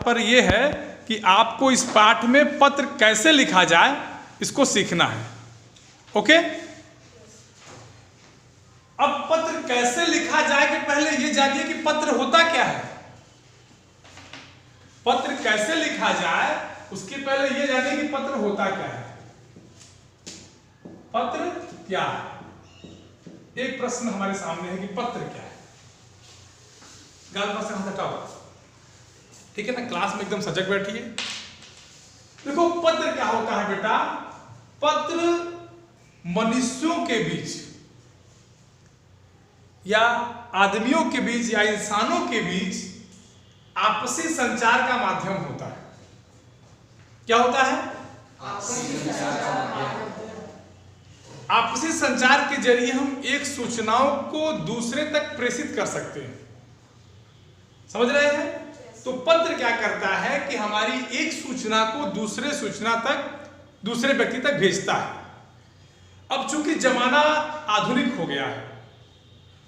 पर यह है कि आपको इस पाठ में पत्र कैसे लिखा जाए इसको सीखना है। ओके, अब पत्र कैसे लिखा जाए कि पहले ये जानिए कि पत्र होता क्या है। पत्र कैसे लिखा जाए उसके पहले ये जानिए कि पत्र होता क्या है। पत्र क्या है? एक प्रश्न हमारे सामने है कि पत्र क्या है। गाल पर से हाथ हटाओ, ठीक है ना। क्लास में एकदम सजग बैठिए। देखो पत्र क्या होता है बेटा। पत्र मनुष्यों के बीच या आदमियों के बीच या इंसानों के बीच आपसी संचार का माध्यम होता है। क्या होता है? आपसी संचार के जरिए हम एक सूचनाओं को दूसरे तक प्रेषित कर सकते हैं। समझ रहे हैं? तो पत्र क्या करता है कि हमारी एक सूचना को दूसरे व्यक्ति तक भेजता है। अब चूंकि जमाना आधुनिक हो गया है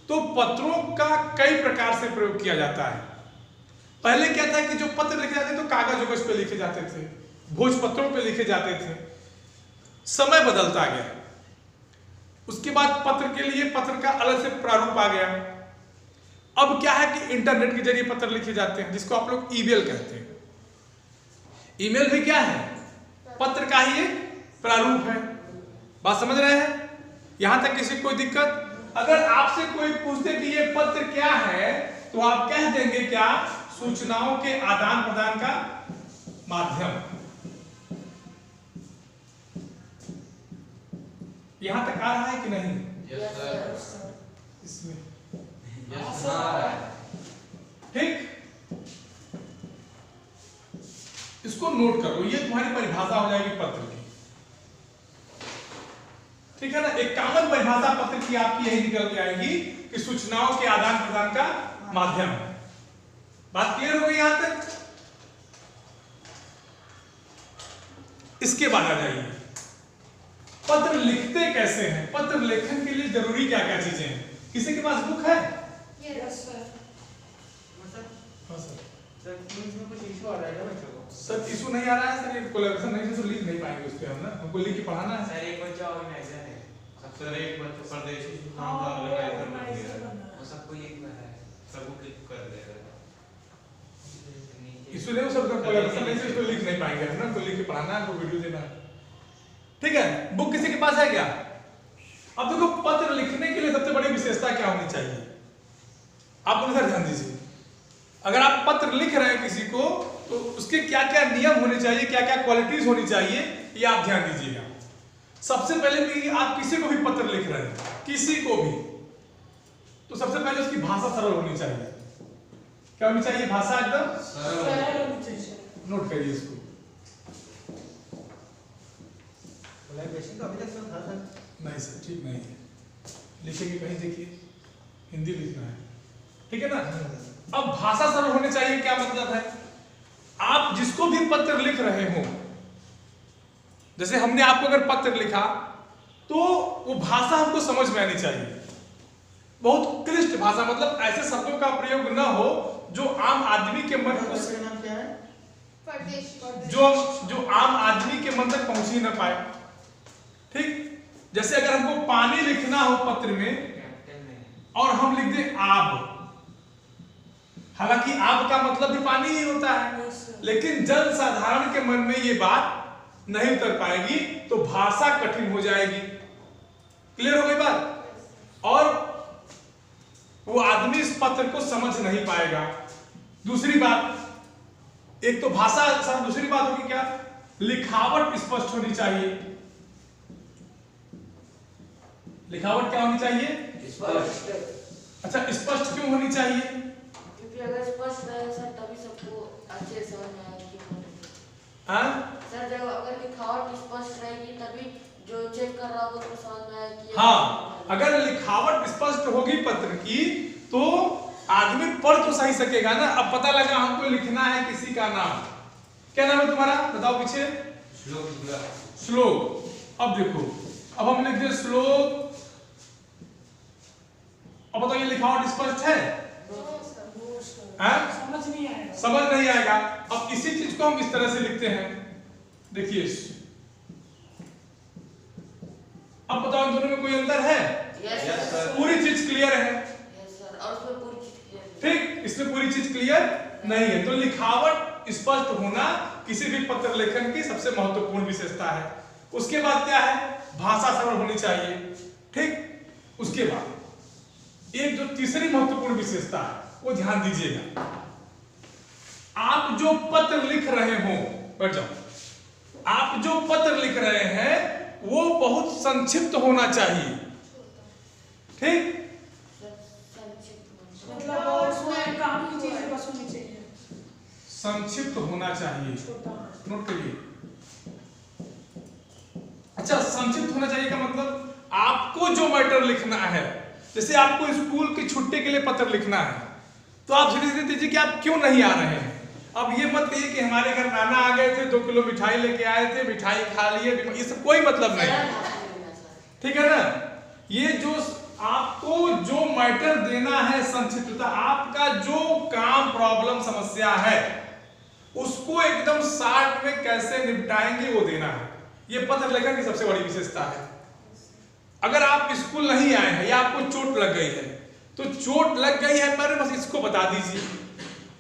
तो पत्रों का कई प्रकार से प्रयोग किया जाता है। पहले क्या था कि जो पत्र लिखे जाते तो कागज पे लिखे जाते थे, भोजपत्रों पे लिखे जाते थे। समय बदलता गया, उसके बाद पत्र के लिए पत्र का अलग से प्रारूप आ गया। अब क्या है कि इंटरनेट के जरिए पत्र लिखे जाते हैं, जिसको आप लोग ईमेल कहते हैं। ईमेल भी क्या है? पत्र का ही एक प्रारूप है। बात समझ रहे हैं? यहां तक किसी को कोई दिक्कत? अगर आपसे कोई पूछते कि ये पत्र क्या है तो आप कह देंगे क्या? सूचनाओं के आदान प्रदान का माध्यम। यहां तक आ रहा है कि नहीं? Yes sir. इसमें यस सर। ठीक, इसको नोट करो, ये तुम्हारी परिभाषा हो जाएगी पत्र की। ठीक है ना। एक कॉमन परिभाषा पत्र की आपकी यही निकल के आएगी कि सूचनाओं के आदान प्रदान का माध्यम है। बात क्लियर हो गई यहां तक? इसके बाद आ जाइए, पत्र लिखते कैसे हैं। पत्र लेखन के लिए जरूरी क्या क्या चीजें हैं। किसी के पास बुक है? Yes sir. हाँ सर। सर क्विज में कुछ इशू आ रहा है क्या बच्चों को? सर इशू नहीं आ रहा है सर, ये कोलैबोरेशन नहीं है तो लिख नहीं पाएंगे उस पे हम ना, हमको लिख के पढ़ाना है। सर एक बच्चा ऑर्गेनाइजर है। सर एक बच्चा परदेशी काम का ऑर्गेनाइजर बन गया है, वो सबको लिख रहा है। सबको क्लिक कर देगा। इशू नहीं, सबका कोलैबोरेशन नहीं है तो लिख नहीं पाएंगे हम ना, हमको लिख के पढ़ाना है, हमको वीडियो देना है। ठीक है, बुक किसी के पास है क्या? अब देखो पत्र लिखने के लिए सबसे बड़ी विशेषता क्या होनी चाहिए, आप उधर ध्यान दीजिए। अगर आप पत्र लिख रहे हैं किसी को तो उसके क्या क्या नियम होने चाहिए, क्या क्या क्वालिटीज होनी चाहिए, ये आप ध्यान दीजिएगा। सबसे पहले भी आप किसी को भी पत्र लिख रहे हैं, किसी को भी, तो सबसे पहले उसकी भाषा सरल होनी चाहिए। क्या होनी चाहिए? भाषा एकदम सरल। नोट करिए इसको। कोलैबोरेशन तो अभी तक सब था सर। नहीं सर, ठीक नहीं है। लिखेंगे कहीं, देखिए हिंदी लिखना है, ठीक है ना। अब भाषा सरल होनी चाहिए, क्या मतलब है? आप जिसको भी पत्र लिख रहे हो, जैसे हमने आपको अगर पत्र लिखा तो वो भाषा हमको समझ में आनी चाहिए। बहुत क्लिष्ट भाषा, मतलब ऐसे शब्दों का प्रयोग न हो जो आम आदमी के मन को, नाम क्या है? जो आम आदमी के मन तक पहुंच ही ना पाए। ठीक, जैसे अगर हमको पानी लिखना हो पत्र में और हम लिख दें आब, हालांकि आब का मतलब भी पानी ही होता है, लेकिन जन साधारण के मन में ये बात नहीं उतर पाएगी, तो भाषा कठिन हो जाएगी। क्लियर हो गई बात? और वो आदमी इस पत्र को समझ नहीं पाएगा। दूसरी बात, एक तो भाषा सर, दूसरी बात होगी क्या? लिखावट स्पष्ट होनी चाहिए। लिखावट क्या होनी चाहिए? स्पष्ट। अच्छा, स्पष्ट क्यों होनी चाहिए? क्योंकि अगर स्पष्ट रहे सर तभी सबको अच्छे से समझ में आएगी। हाँ सर जब अगर लिखावट स्पष्ट रहेगी तभी जो चेक कर रहा होगा तो समझ में आएगी। हाँ, अगर लिखावट स्पष्ट होगी पत्र की तो आदमी पढ़ तो सही सकेगा ना। अब पता लगा हमको लिखना है किसी का नाम, क्या नाम है तुम्हारा, बताओ पीछे। श्लोक। अब देखो, अब हम लिख दे श्लोक। अब बताओ ये लिखावट स्पष्ट है? हाँ? समझ नहीं आएगा। समझ नहीं आएगा। अब इसी चीज को हम इस तरह से लिखते हैं, देखिए अब बताओ इन दोनों में कोई अंतर है? Yes Yes, sir. sir. पूरी चीज क्लियर है? यस सर, और उसमें पूरी चीज क्लियर है। ठीक, इसमें पूरी चीज क्लियर नहीं है। तो लिखावट स्पष्ट होना किसी भी पत्र लेखन की सबसे महत्वपूर्ण विशेषता है। उसके बाद क्या है? भाषा सरल होनी चाहिए। ठीक, उसके बाद एक जो तीसरी महत्वपूर्ण विशेषता है वो ध्यान दीजिएगा। आप जो पत्र लिख रहे हो, बैठ जाओ, आप जो पत्र लिख रहे हैं वो बहुत संक्षिप्त होना चाहिए। ठीक, संक्षिप्त मतलब उसमें काम की चीजें बस होनी चाहिए। संक्षिप्त होना चाहिए। छोटा। नोट करिए। अच्छा, संक्षिप्त होना चाहिए का मतलब आपको जो मैटर लिखना है, जैसे आपको स्कूल की छुट्टी के लिए पत्र लिखना है तो आप धीरे-धीरे दीजिए कि आप क्यों नहीं आ रहे हैं। अब ये मत कहिए कि हमारे घर नाना आ गए थे, 2 किलो मिठाई लेके आए थे, मिठाई खा लिए, ये सब कोई मतलब नहीं है। ठीक है ना? ये जो आपको जो मैटर देना है संक्षिप्तता, आपका जो काम प्रॉब्लम समस्या है उसको एकदम शार्ट में कैसे निपटाएंगे वो देना है। ये पत्र लेखन की सबसे बड़ी विशेषता है। अगर आप स्कूल नहीं आए हैं या आपको चोट लग गई है तो चोट लग गई है पर बस इसको बता दीजिए।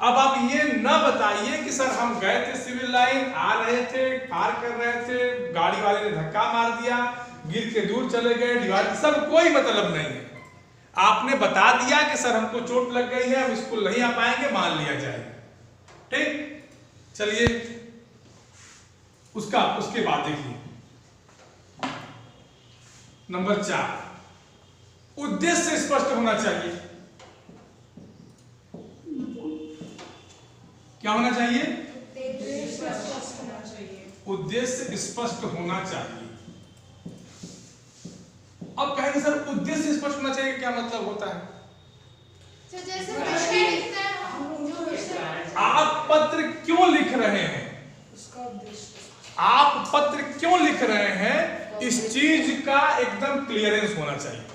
अब आप ये न बताइए कि सर हम गए थे सिविल लाइन, आ रहे थे, पार कर रहे थे, गाड़ी वाले ने धक्का मार दिया, गिर के दूर चले गए, दीवार, सब कोई मतलब नहीं है। आपने बता दिया कि सर हमको चोट लग गई है, हम स्कूल नहीं आ पाएंगे, मान लिया जाएगा। ठीक, चलिए उसके बाद देखिए नंबर 4, उद्देश्य स्पष्ट होना चाहिए। क्या होना चाहिए? उद्देश्य स्पष्ट होना चाहिए। अब कहेंगे सर उद्देश्य स्पष्ट होना चाहिए, क्या मतलब होता है? तो जैसे विषय लिखते हैं हम, जो विषय आप पत्र क्यों लिख रहे हैं? उसका उद्देश्य। आप पत्र क्यों लिख रहे हैं, इस चीज का एकदम क्लियरेंस होना चाहिए।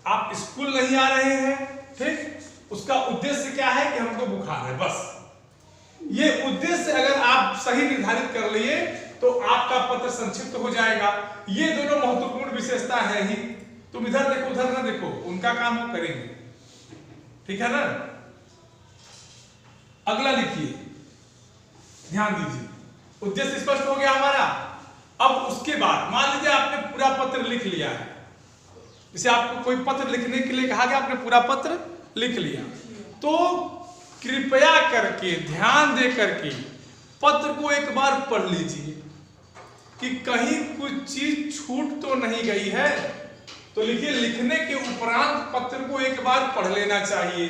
आप स्कूल नहीं आ रहे हैं, ठीक, उसका उद्देश्य क्या है कि हमको बुखार है, बस। ये उद्देश्य अगर आप सही निर्धारित कर लिए तो आपका पत्र संक्षिप्त हो जाएगा। ये दोनों महत्वपूर्ण विशेषता है ही। तुम इधर देखो उधर ना देखो, उनका काम वो करेंगे। ठीक है ना? अगला लिखिए, ध्यान दीजिए, उद्देश्य स्पष्ट हो गया हमारा। अब उसके बाद मान लीजिए आपने पूरा पत्र लिख लिया है, जैसे आपको कोई पत्र लिखने के लिए कहा गया, आपने पूरा पत्र लिख लिया, तो कृपया करके ध्यान दे करके पत्र को एक बार पढ़ लीजिए कि कहीं कुछ चीज छूट तो नहीं गई है। तो लिखिए, लिखने के उपरांत पत्र को एक बार पढ़ लेना चाहिए।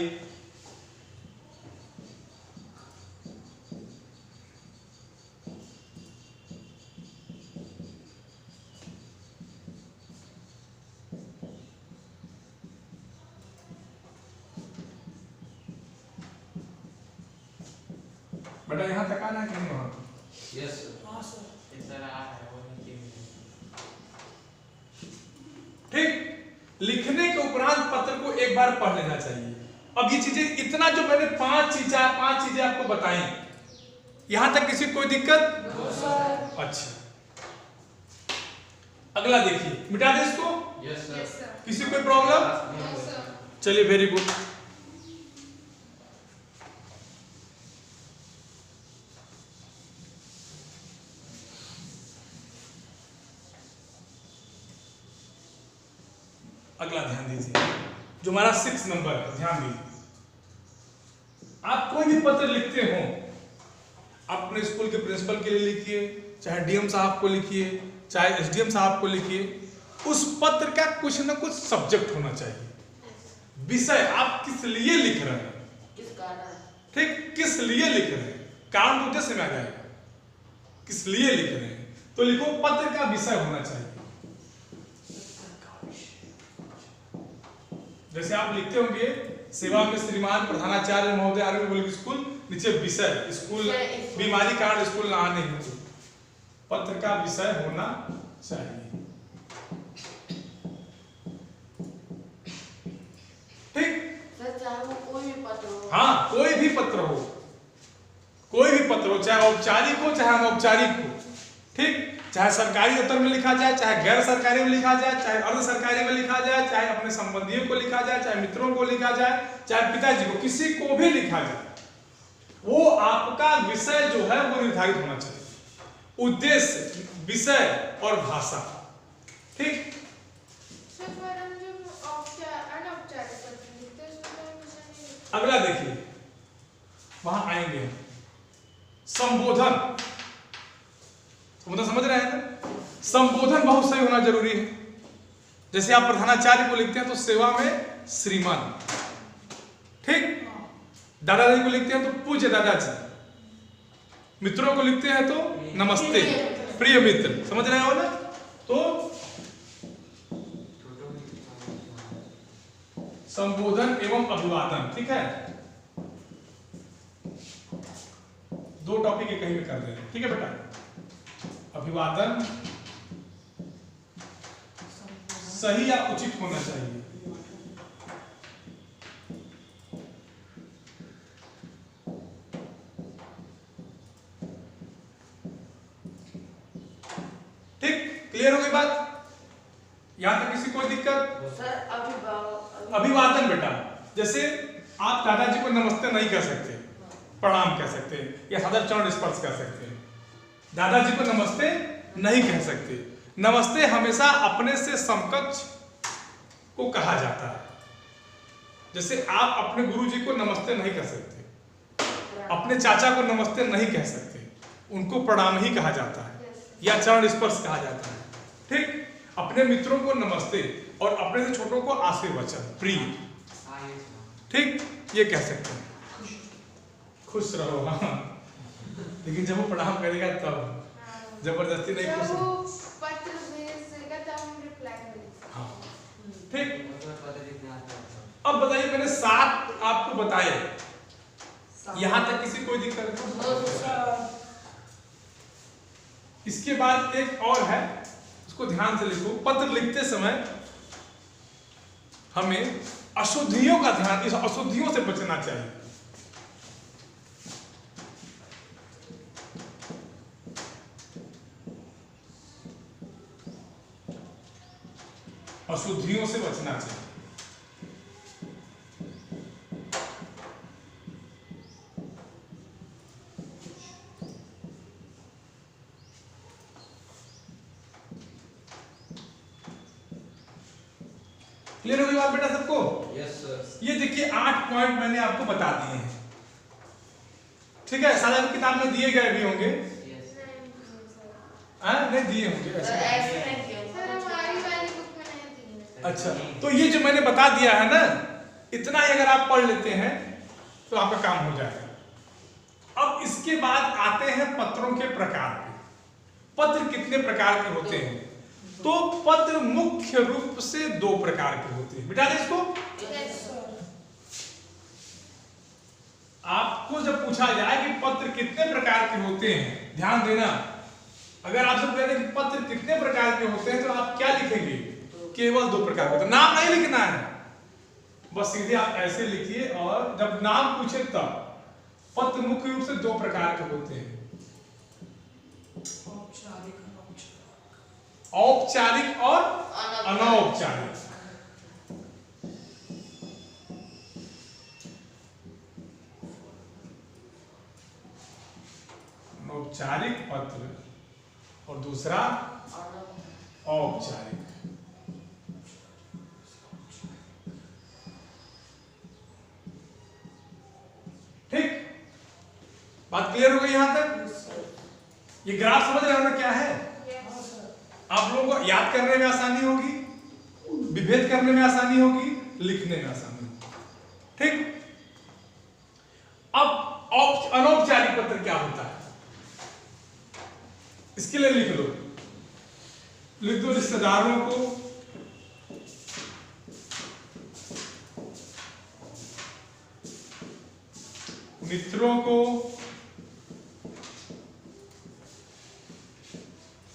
बेटा यहाँ तक आना है कि नहीं? वहां यस सर। हाँ सर। इधर आ है वो नीचे में। ठीक, लिखने के उपरांत पत्र को एक बार पढ़ लेना चाहिए। अब ये चीजें, इतना जो मैंने 5 चीजें आपको बताई, यहां तक किसी कोई दिक्कत? अच्छा, अगला देखिए, मिटा दे इसको। Yes sir. किसी कोई प्रॉब्लम? No sir. चलिए, वेरी गुड। अगला ध्यान दीजिए, जो हमारा 6 नंबर है, ध्यान दीजिए। आप कोई भी पत्र लिखते हो, अपने स्कूल के प्रिंसिपल के लिए लिखिए, चाहे डीएम साहब को लिखिए, चाहे एसडीएम साहब को लिखिए, उस पत्र का कुछ ना कुछ सब्जेक्ट होना चाहिए। विषय आप किस लिए लिख रहे हैं, किस कारण? ठीक, किस लिए लिख रहे हैं, कारण तो उद्देश्य में आ जाएगा। किस लिए लिख रहे हैं तो लिखो पत्र का विषय होना चाहिए। जैसे आप लिखते होंगे, सेवा में श्रीमान प्रधानाचार्य महोदय आर्मी पब्लिक स्कूल, नीचे विषय, स्कूल बीमारी कारण स्कूल ना आने हेतु, पत्र का विषय होना चाहिए। ठीक, सर चाहे वो कोई भी पत्र हो। हाँ, कोई भी पत्र हो, कोई भी पत्र हो, चाहे औपचारिक हो चाहे अनौपचारिक हो, ठीक, चाहे सरकारी दफ्तर में लिखा जाए, चाहे गैर सरकारी में लिखा जाए, चाहे अर्ध सरकारी में लिखा जाए, चाहे अपने संबंधियों को लिखा जाए, चाहे मित्रों को लिखा जाए, चाहे पिताजी को, किसी को भी लिखा जाए, वो आपका विषय जो है वो निर्धारित होना चाहिए, उद्देश्य, विषय और भाषा, ठीक। सर पर हम जो अनौपचारिक पत्र लिखते हैं उसमें कोई विषय नहीं लिखते। अगला देखिए, वहां आएंगे संबोधन। संबोधन समझ रहे हैं ना? संबोधन बहुत सही होना जरूरी है। जैसे आप प्रधानाचार्य को लिखते हैं तो सेवा में श्रीमान, ठीक, दादाजी को लिखते हैं तो पूज्य दादाजी, मित्रों को लिखते हैं तो नमस्ते, प्रिय मित्र, समझ रहे हो ना? तो संबोधन एवं अभिवादन, ठीक है, दो टॉपिक कहीं भी कर देंगे, ठीक है बेटा। अभिवादन सही या उचित होना चाहिए। ठीक, क्लियर हो गई बात? यहां तक किसी कोई दिक्कत? सर अभिवादन बेटा, जैसे आप दादाजी को नमस्ते नहीं कह सकते, प्रणाम कह सकते हैं, या सादर चरण स्पर्श कर सकते हैं। दादाजी को नमस्ते नहीं कह सकते। नमस्ते हमेशा अपने से समकक्ष को कहा जाता है। जैसे आप अपने गुरुजी को नमस्ते नहीं कह सकते, अपने चाचा को नमस्ते नहीं कह सकते, उनको प्रणाम ही कहा जाता है या चरण स्पर्श कहा जाता है, ठीक। अपने मित्रों को नमस्ते और अपने से छोटों को आशीर्वचन, प्रिय, ठीक, ये कह सकते हैं। खुश रहो, हाँ, लेकिन जब वो प्रणाम करेगा तब, जबरदस्ती नहीं, जब खुश वो रहो। पत्र भेजेगा तब हम रिप्लाई करेंगे। हाँ, ठीक। अब बताइए, मैंने 7 आपको बताए, यहां तक किसी कोई दिक्कत नहीं? इसके बाद एक और है, उसको ध्यान से लिखो। पत्र लिखते समय हमें अशुद्धियों का ध्यान, इस अशुद्धियों से बचना चाहिए। अशुद्धियों से बचना चाहिए। क्लियर हो गई बात बेटा सबको? Yes sir. ये देखिए 8 पॉइंट मैंने आपको बता दिए हैं, ठीक है। सारे किताब में दिए गए भी होंगे, नहीं दिए होंगे ऐसे। सर हमारी वाली बुक में नहीं दी है। अच्छा, तो ये जो मैंने बता दिया है ना, इतना ही अगर आप पढ़ लेते हैं तो आपका काम हो जाएगा। अब इसके बाद आते हैं पत्रों के प्रकार पे। पत्र कितने प्रकार के होते हैं? तो पत्र मुख्य रूप से 2 प्रकार के होते हैं। बिठा दे इसको। आपको जब पूछा जाए कि पत्र कितने प्रकार के होते हैं, ध्यान देना, अगर आपसे पूछा जाए कि पत्र कितने प्रकार के होते हैं तो आप क्या लिखेंगे? केवल 2 प्रकार के। तो नाम नहीं लिखना है, बस सीधे आप ऐसे लिखिए, और जब नाम पूछे तब। पत्र मुख्य रूप से 2 प्रकार के होते हैं, औपचारिक और अनौपचारिक। औपचारिक पत्र और दूसरा औपचारिक। ठीक, बात क्लियर हो गई यहां तक? ये ग्राफ समझ रहे हो ना क्या है? आप लोगों को याद करने में आसानी होगी, विभेद करने में आसानी होगी, लिखने में आसानी होगी, ठीक। अब अनौपचारिक पत्र क्या होता है, इसके लिए लिख लो। लिख दो रिश्तेदारों को, मित्रों को,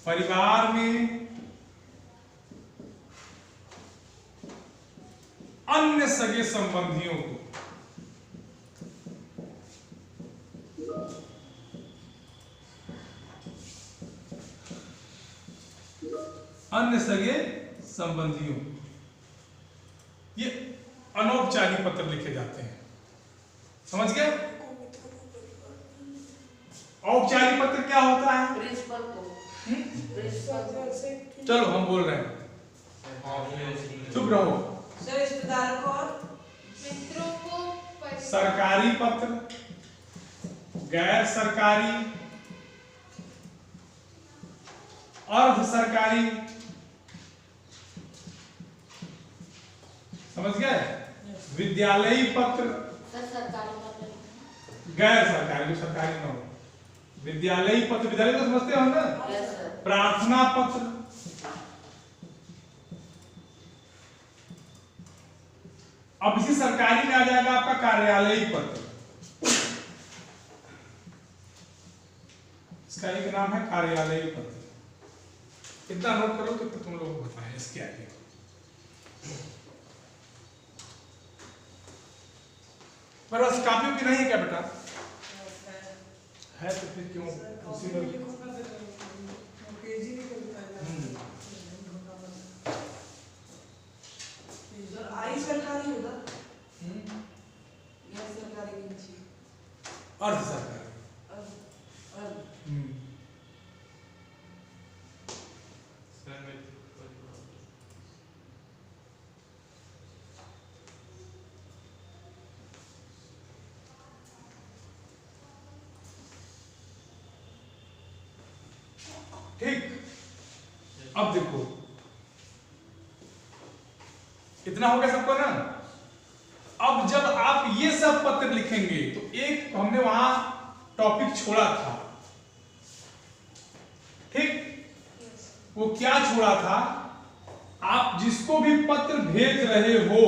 परिवार में, अन्य सगे संबंधियों को। अन्य सगे संबंधियों, ये अनौपचारिक पत्र लिखे जाते हैं। समझ गए? औपचारिक पत्र क्या होता है? प्रिंसिपल को प्रिंसिपल चलो हम बोल रहे हैं, चुप रहो। सर रिश्तेदारों को और मित्रों को सरकारी पत्र, गैर सरकारी, अर्ध सरकारी, समझ गए? विद्यालयी पत्र, सर सरकारी पत्र गैर सरकारी जो सरकारी ना हो, विद्यालयी पत्र, विद्यालय तो समझते हो ना? यस सर प्रार्थना पत्र, अब इसी सरकारी में आ जाएगा आपका कार्यालयी पत्र। इसका एक नाम है कार्यालयी पत्र। इतना नोट करो तो तुम लोगों को बताएं इसके आगे। मेरे पास कॉपी भी नहीं है क्या बेटा? है तो फिर क्यों उसी में? आई सरकारी होगा या सरकारी के नीचे अर्ध सरकारी। सर मैं ठीक, अब देखो इतना हो गया सबको ना? अब जब आप ये सब पत्र लिखेंगे तो एक हमने वहां टॉपिक छोड़ा था, ठीक? वो क्या छोड़ा था? आप जिसको भी पत्र भेज रहे हो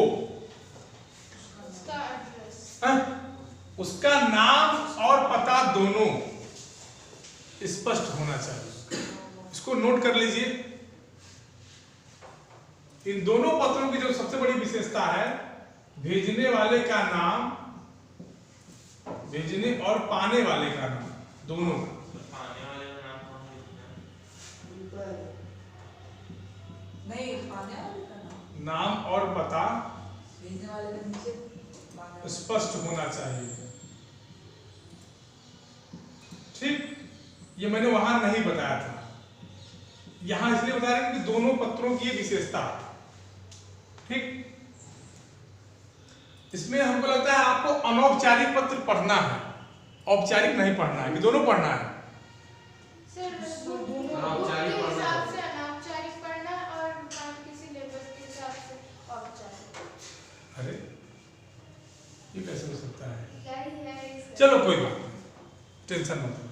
उसका एड्रेस उसका नाम और पता दोनों स्पष्ट होना चाहिए। इसको नोट कर लीजिए। इन दोनों पत्रों की जो सबसे बड़ी विशेषता है, भेजने वाले का नाम, भेजने और पाने वाले का नाम दोनों का। पाने वाले का नाम कौन लिखना है? नहीं पाने वाले का नाम नाम और पता भेजने वाले के नीचे पाने वाले। स्पष्ट होना चाहिए, ठीक? ये मैंने वहां नहीं बताया था, यहां इसलिए बता रहे हैं कि दोनों पत्रों की विशेषता है, ठीक? इसमें हमको लगता है आपको अनौपचारिक पत्र पढ़ना है, औपचारिक नहीं पढ़ना है, कि दोनों पढ़ना है? सर बुक अनौपचारिक के पढ़ना हिसाब से अनौपचारिक पढ़ना और काम के सिलेबस के हिसाब से औपचारिक। अरे ये कैसे हो सकता है? क्या ही है इसका? चलो कोई बात नहीं, टेंशन मत लो,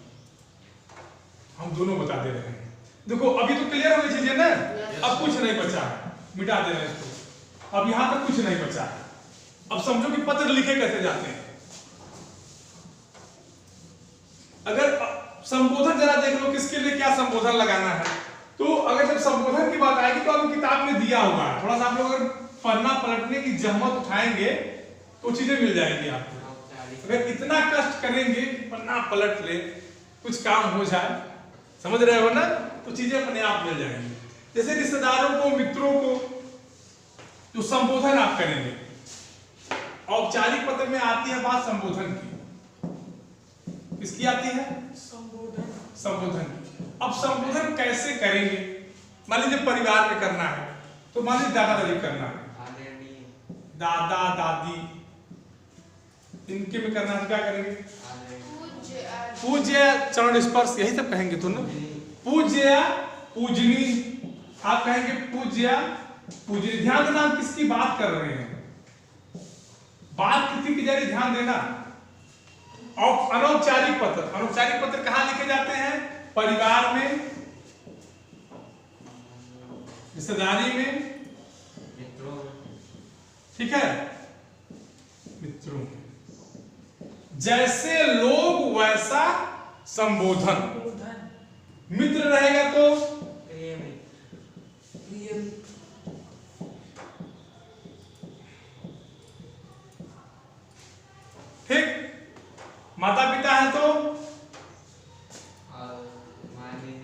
हम दोनों बता दे रहे हैं। देखो अभी तो क्लियर हो गई चीजें ना? अब कुछ नहीं बचा है, मिटा दे रहे हैं इसको। अब यहां तक कुछ नहीं बचा है। अब समझो कि पत्र लिखे कैसे जाते हैं। अगर संबोधन जरा देख लो, किसके लिए क्या संबोधन लगाना है। तो अगर जब संबोधन की बात आएगी तो आपको किताब में दिया होगा, थोड़ा सा आप लोग अगर पढ़ना पलटने की जहमत उठाएंगे तो चीजें मिल जाएंगी आपको। अगर इतना कष्ट करेंगे कि पन्ना पलट ले, कुछ काम हो जाए, समझ रहे हो ना, तो चीजें अपने आप मिल जाएंगी। जैसे रिश्तेदारों को, मित्रों को जो संबोधन आप करेंगे, औपचारिक पत्र में आती है बात संबोधन की। किसकी आती है? संबोधन की। अब संबोधन कैसे करेंगे? मान लीजिए परिवार में करना है, तो मान लीजिए दादा दादी करना है, दादा दादी इनके में करना है, क्या करेंगे? पूज्य चरण स्पर्श, यही सब कहेंगे तो ना। पूज्य पूजनी, आप कहेंगे पूज्य पूजनी। ध्यान देना आप किसकी बात कर रहे हैं, बात किसी की जा रही, ध्यान देना। और अनौपचारिक पत्र, अनौपचारिक पत्र कहां लिखे जाते हैं? परिवार में, रिश्तेदारी में, मित्रों, ठीक है, मित्रों में। जैसे लोग वैसा संबोधन। मित्र रहेगा तो ठीक, माता पिता है तो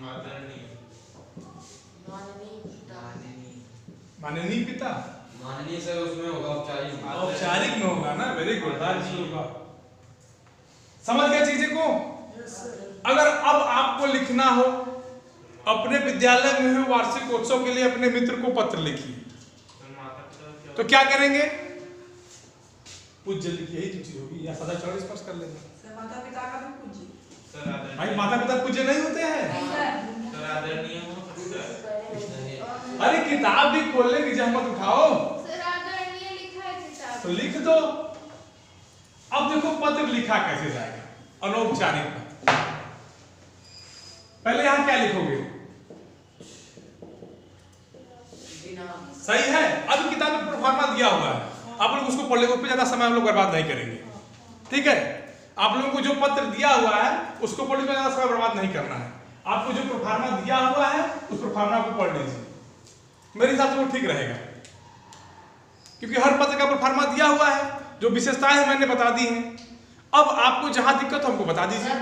आदरणीय, माननीय माननीय पिता माननीय सर उसमें होगा औपचारिक। औपचारिक में होगा ना। वेरी गुड, समझ गए चीजें को। अगर अब आपको लिखना हो अपने विद्यालय में हुए वार्षिकोत्सव के लिए अपने मित्र को पत्र लिखिए, तो क्या करेंगे? पूज्य लिखिए, यही चीज होगी, या सदाचार स्पर्श कर लेंगे। माता पिता का भी पूज्य। सर आदरणीय। भाई माता पिता पूज्य नहीं होते हैं। सर आदरणीय हो सकता है। अरे किताब भी खोलने की जहमत उठाओ, सर आदरणीय लिखा है किताब। तो लिख दो। अब देखो पत्र लिखा कैसे जाएगा, अनौपचारिक पत्र। पहले यहां क्या लिखोगे? सही है। अब किताब में प्रोफार्मा दिया हुआ है, आप लोग उसको पढ़ लेंगे, उस पर ज्यादा समय हम लोग बर्बाद नहीं करेंगे, ठीक है। आप लोगों को जो पत्र दिया हुआ है उसको पढ़ने में ज्यादा समय बर्बाद नहीं करना है। आपको जो प्रोफार्मा दिया हुआ है उस प्रोफार्मा को पढ़ लीजिए, मेरे हिसाब से वो ठीक रहेगा, क्योंकि हर पत्र का प्रोफार्मा दिया हुआ है, जो विशेषताएं मैंने बता दी हैं। अब आपको जहां दिक्कत हो हमको बता दीजिए।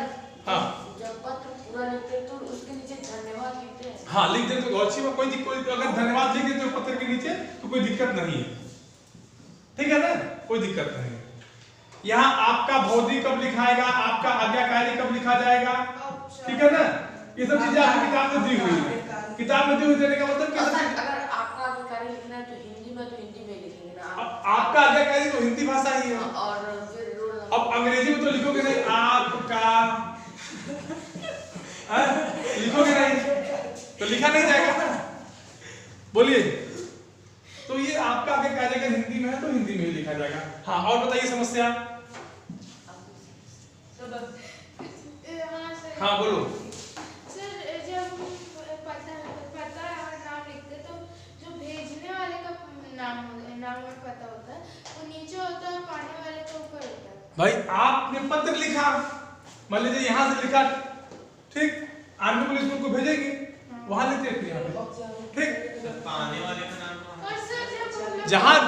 हाँ, जब पत्र पूरा लिखते हैं तो उसके नीचे धन्यवाद लिखते हैं। हाँ लिख दे तो अच्छी बात, कोई अगर धन्यवाद लिख देते हो पत्र के नीचे तो कोई दिक्कत नहीं है, ठीक है ना, कोई दिक्कत नहीं है। यहाँ आपका भौतिक कब लिखाएगा, आपका आज्ञाकारी कब लिखा जाएगा, ठीक है ना, ये सब चीजें आपकी किताब में दी हुई है। किताब में दी हुई देने का मतलब क्या? अगर आपका आज्ञाकारी लिखना है तो हिंदी में लिखेंगे ना। आपका आज्ञाकारी तो हिंदी भाषा ही है, और फिर रोल नंबर। अब अंग्रेजी में तो लिखोगे नहीं, आपका लिखोगे नहीं तो लिखा नहीं जाएगा ना। बोलिए, तो ये आपका आगे कहा जाएगा हिंदी में है तो हिंदी में ही लिखा जाएगा। हाँ, और बताइए समस्या। हाँ बोलो। सर जब पता और नाम लिखते तो जो भेजने वाले का नाम और पता होता है वो नीचे होता है, पाने वाले का ऊपर होता है। भाई आपने पत्र लिखा, मान लीजिए यहाँ से लिखा, ठीक, आर्मी पुलिस उनको भेजेगी, वहां लिखते हैं यहाँ पे, ठीक। पाने वाले का नाम और सर जब जहां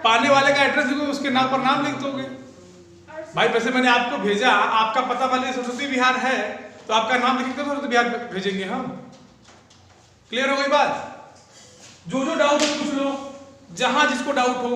पाने वाले का एड्रेस लिखोगे उसके नाम पर नाम लिख दोगे। भाई वैसे मैंने आपको भेजा, आपका पता मान लीजिए सरस्वती बिहार है तो आपका नाम लिख कर सरस्वती बिहार भेजेंगे हम। क्लियर हो गई बात? जो जो डाउट हो पूछ लो, जहां जिसको डाउट हो।